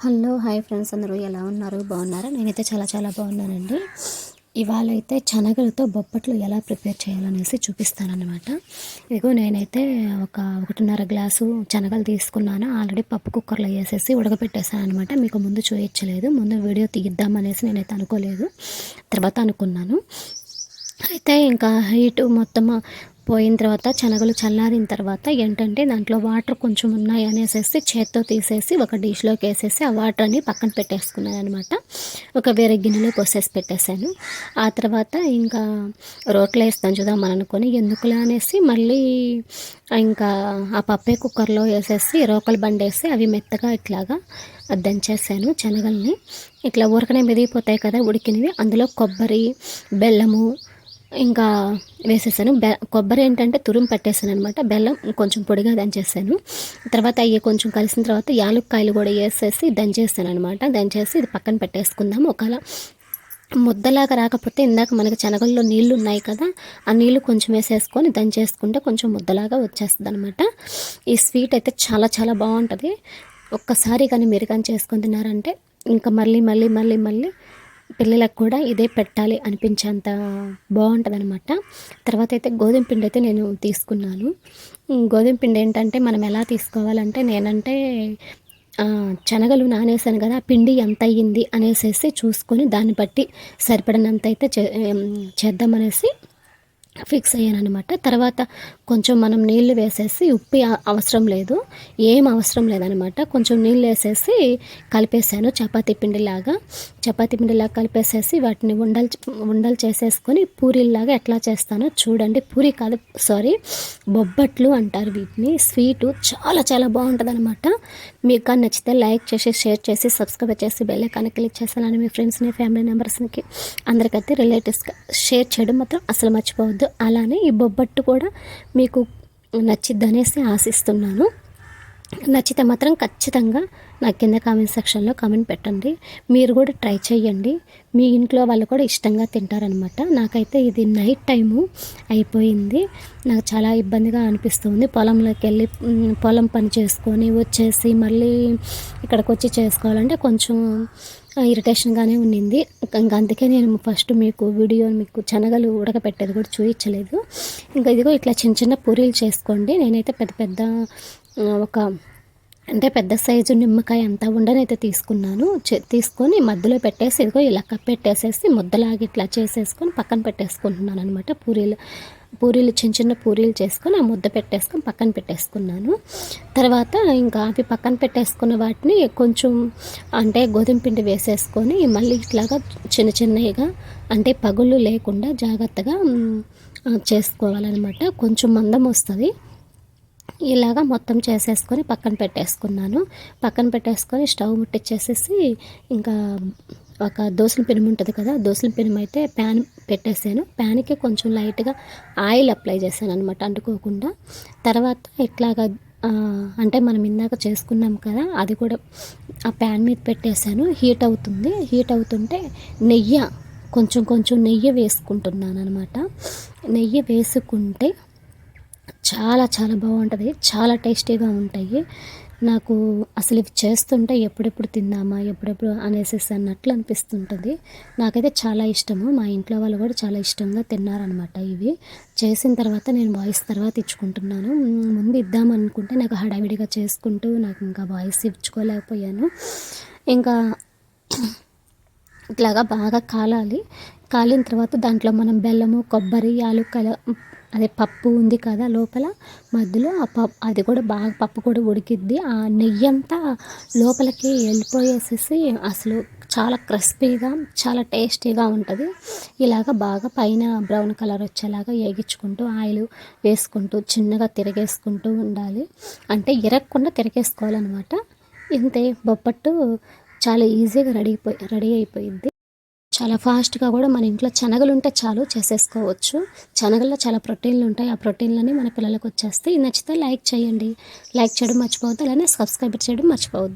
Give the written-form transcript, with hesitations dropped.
Hello hi friends, అందరూ ఎలా ఉన్నారు? బాగున్నారా? నేనైతే చాలా బాగున్నానండి. ఇవాళ అయితే శనగలతో బొప్పట్లు ఎలా ప్రిపేర్ చేయాలనేసి చూపిస్తానన్నమాట. ఇదిగో నేనైతే ఒక 1.5 గ్లాసు శనగలు తీసుకున్నాను. ఆల్రెడీ పప్పు కుక్కర్లో వేసేసి ఉడకపెట్టేసాను అనమాట. మీకు ముందు చూపించలేదు, ముందు వీడియో తీద్దామనేసి నేనైతే అనుకోలేదు, తర్వాత అనుకున్నాను. అయితే ఇంకా హీట్ మొత్తం పోయిన తర్వాత శనగలు చల్లారిన తర్వాత ఏంటంటే దాంట్లో వాటర్ కొంచెం ఉన్నాయి అనేసి చేత్తో తీసేసి ఒక డిష్లోకి వేసేసి ఆ వాటర్ అని పక్కన పెట్టేసుకున్నాను అనమాట. ఒక వేరే గిన్నెలో పోసేసి పెట్టేశాను. ఆ తర్వాత ఇంకా రోట్లో వేస్తాను చూద్దామని అనుకొని ఎందుకులే అనేసి మళ్ళీ ఇంకా ఆ పప్పే కుక్కర్లో వేసేసి రోకలు బండేసి అవి మెత్తగా ఇట్లాగా దంచేసాను. శనగల్ని ఇట్లా ఊరకనే మెదిగిపోతాయి కదా ఉడికినవి, అందులో కొబ్బరి, బెల్లము ఇంకా వేసేసాను. కొబ్బరి ఏంటంటే తురుము పట్టేసాను అనమాట. బెల్లం కొంచెం పొడిగా దంచేసాను. తర్వాత అవి కొంచెం కలిసిన తర్వాత యాలుక్కాయలు కూడా వేసేసి దంచేసాను అనమాట. దంచేసి ఇది పక్కన పెట్టేసుకుందాము. ఒకవేళ ముద్దలాగా రాకపోతే ఇందాక మనకి శనగల్లో నీళ్ళు ఉన్నాయి కదా, ఆ నీళ్ళు కొంచెం వేసేసుకొని దంచేసుకుంటే కొంచెం ముద్దలాగా వచ్చేస్తుంది అనమాట. ఈ స్వీట్ అయితే చాలా బాగుంటుంది. ఒక్కసారి కానీ మీరు కానీ చేసుకొని తిన్నారంటే ఇంకా మళ్ళీ పిల్లలకు కూడా ఇదే పెట్టాలి అనిపించేంత బాగుంటుంది అనమాట. తర్వాత అయితే గోధుమ పిండి అయితే నేను తీసుకున్నాను. గోధుమ పిండి ఏంటంటే మనం ఎలా తీసుకోవాలంటే నేనంటే శనగలు నానేసాను కదా, ఆ పిండి ఎంత అయ్యింది అనేసి చూసుకొని దాన్ని బట్టి సరిపడినంత అయితే చేద్దామనేసి ఫిక్స్ అయ్యాను అనమాట. తర్వాత కొంచెం మనం నీళ్ళు వేసేసి ఉప్పు అవసరం లేదు, ఏం అవసరం లేదనమాట. కొంచెం నీళ్ళు వేసేసి కలిపేసాను చపాతీ పిండిలాగా కలిపేసేసి వాటిని ఉండలు చేసేసుకొని పూరీలాగా ఎట్లా చేస్తానో చూడండి. పూరి కాదు, సారీ, బొబ్బట్లు అంటారు వీటిని. స్వీటు చాలా బాగుంటుంది అనమాట. మీకు కానీ నచ్చితే లైక్ చేసి, షేర్ చేసి, సబ్స్క్రైబ్ చేసి బెల్ ఐకాన్ క్లిక్ చేస్తానని మీ ఫ్రెండ్స్ని, ఫ్యామిలీ మెంబర్స్కి, అందరికైతే రిలేటివ్స్గా షేర్ చేయడం మాత్రం అసలు మర్చిపోవద్దు. అలానే ఈ బొబ్బట్టు కూడా మీకు నచ్చిద్దనేసి ఆశిస్తున్నాను. నచ్చితే మాత్రం ఖచ్చితంగా నా కింద కామెంట్ సెక్షన్లో కామెంట్ పెట్టండి. మీరు కూడా ట్రై చేయండి, మీ ఇంట్లో వాళ్ళు కూడా ఇష్టంగా తింటారనమాట. నాకైతే ఇది నైట్ టైము అయిపోయింది, నాకు చాలా ఇబ్బందిగా అనిపిస్తుంది. పొలంలోకి వెళ్ళి పొలం పని చేసుకొని వచ్చేసి మళ్ళీ ఇక్కడికి వచ్చి చేసుకోవాలంటే కొంచెం ఇరిటేషన్గానే ఉండింది. ఇంకా అందుకే నేను ఫస్ట్ మీకు శనగలు ఉడకపెట్టేది కూడా చూపించలేదు. ఇంకా ఇదిగో ఇట్లా చిన్న పూరీలు చేసుకోండి. నేనైతే పెద్ద పెద్ద సైజు నిమ్మకాయ అంతా ఉండనైతే తీసుకున్నాను. తీసుకొని మధ్యలో పెట్టేసి ఇదిగో ఇలా కప్పెట్టేసేసి ముద్దలాగా ఇట్లా చేసేసుకొని పక్కన పెట్టేసుకుంటున్నాను అనమాట. పూరీలు చిన్న పూరీలు చేసుకొని ఆ ముద్ద పెట్టేసుకొని పక్కన పెట్టేసుకున్నాను. తర్వాత ఇంకా అవి పక్కన పెట్టేసుకున్న వాటిని కొంచెం గోధుమ పిండి వేసేసుకొని మళ్ళీ ఇట్లాగా చిన్నగా పగుళ్ళు లేకుండా జాగ్రత్తగా చేసుకోవాలన్నమాట. కొంచెం మందం వస్తుంది. ఇలాగా మొత్తం చేసేసుకొని పక్కన పెట్టేసుకొని స్టవ్ ముట్టించేసేసి ఇంకా ఒక దోసల పెనం ఉంటుంది కదా, దోసల పెనం అయితే ప్యాన్ పెట్టేసాను. ప్యాన్కి కొంచెం లైట్గా ఆయిల్ అప్లై చేశాను అనమాట, అంటుకోకుండా. తర్వాత ఇట్లాగా మనం ఇందాక చేసుకున్నాం కదా, అది కూడా ఆ ప్యాన్ మీద పెట్టేశాను. హీట్ అవుతుంటే కొంచెం నెయ్యి వేసుకుంటున్నాను అనమాట. నెయ్యి వేసుకుంటే చాలా బాగుంటుంది, చాలా టేస్టీగా ఉంటాయి. నాకు అసలు ఇవి చేస్తుంటే ఎప్పుడెప్పుడు తిందామా అనేసి అన్నట్లు అనిపిస్తుంటుంది. నాకైతే చాలా ఇష్టము, మా ఇంట్లో వాళ్ళు కూడా చాలా ఇష్టంగా తిన్నారనమాట. ఇవి చేసిన తర్వాత నేను వాయిస్ తర్వాత ఇచ్చుకుంటున్నాను. ముందు ఇద్దామనుకుంటే నాకు హడావిడిగా చేసుకుంటూ నాకు ఇంకా వాయిస్ ఇచ్చుకోలేకపోయాను. ఇంకా ఇట్లాగా బాగా కాలిన తర్వాత దాంట్లో మనం బెల్లము, కొబ్బరి, యాలుక్కలు, పప్పు ఉంది కదా లోపల మధ్యలో అది కూడా బాగా పప్పు కూడా ఉడికిద్ది. ఆ నెయ్యి అంతా లోపలికి వెళ్ళిపోయేసేసి అసలు చాలా క్రిస్పీగా చాలా టేస్టీగా ఉంటుంది. ఇలాగ బాగా పైన బ్రౌన్ కలర్ వచ్చేలాగా వేగించుకుంటూ ఆయిల్ వేసుకుంటూ చిన్నగా తిరిగేసుకుంటూ ఉండాలి. ఇరగకుండా తిరిగేసుకోవాలన్నమాట. ఇంతే, బొప్పట్టు చాలా ఈజీగా రెడీ అయిపోయింది. చాలా ఫాస్ట్గా కూడా మన ఇంట్లో శనగలు ఉంటే చాలు చేసేసుకోవచ్చు. శనగల్లో చాలా ప్రోటీన్లు ఉంటాయి, ఆ ప్రోటీన్లని మన పిల్లలకు వచ్చేస్తాయి. నచ్చితే లైక్ చేయడం మర్చిపోవద్దు, అలానే సబ్స్క్రైబ్ చేయడం మర్చిపోవద్దు.